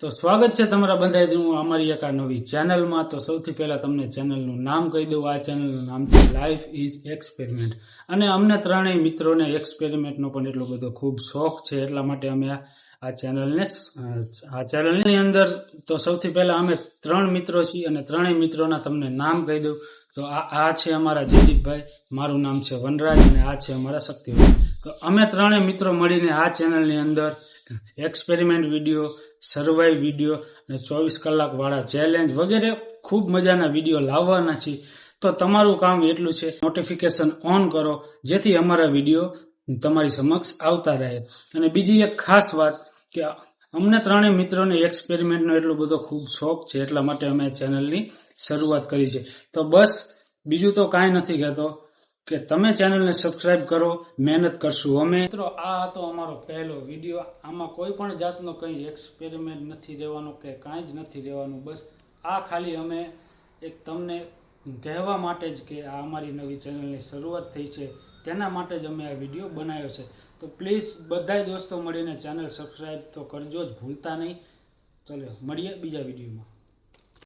તો સ્વાગત છે તમારા બધાનું અમારી એક આ નવી ચેનલમાં। તો સૌથી પહેલા તમને ચેનલનું નામ કહી દઉં। આ ચેનલનું નામ છે લાઈફ ઇઝ એક્સપેરિમેન્ટ। અને અમને ત્રણેય મિત્રોને એક્સપેરિમેન્ટનો પણ એટલો બધો ખૂબ શોખ છે, એટલા માટે અમે આ ચેનલની અંદર તો સૌથી પહેલા અમે ત્રણ મિત્રો છીએ અને ત્રણેય મિત્રોના તમને નામ કહી દઉં। તો આ છે અમારા જયદીપભાઈ, મારું નામ છે વનરાજ અને આ છે અમારા શક્તિભાઈ। તો અમે ત્રણેય મિત્રો મળીને આ ચેનલની અંદર એક્સપેરિમેન્ટ વિડીયો, સર્વાઈવ વિડીયો અને 24 કલાક વાળા ચેલેન્જ વગેરે ખૂબ મજાના વિડીયો લાવવાના છીએ। તો તમારું કામ એટલું છે, નોટિફિકેશન ઓન કરો જેથી અમારા વિડીયો તમારી સમક્ષ આવતા રહે। અને બીજી એક ખાસ વાત કે અમને ત્રણેય મિત્રોને એક્સપેરિમેન્ટનો એટલો બધો ખૂબ શોખ છે, એટલા માટે અમે ચેનલની શરૂઆત કરી છે। તો બસ બીજું તો કાંઈ નથી કહેતો કે તમે ચેનલને સબસ્ક્રાઇબ કરો, મહેનત કરશું અમે। મિત્રો, આ હતો અમારો પહેલો વિડીયો। આમાં કોઈ પણ જાતનો કંઈ એક્સપેરિમેન્ટ નથી રહેવાનું કે કાંઈ જ નથી રહેવાનું। બસ આ ખાલી અમે એક તમને કહેવા માટે જ કે આ અમારી નવી ચેનલની શરૂઆત થઈ છે તેના માટે જ અમે આ વિડીયો બનાવ્યો છે। તો પ્લીઝ બધાય દોસ્તો મળીને ચેનલ સબસ્ક્રાઇબ તો કરજો જ ભૂલતા નહીં। ચલો મળીએ બીજા વિડીયોમાં।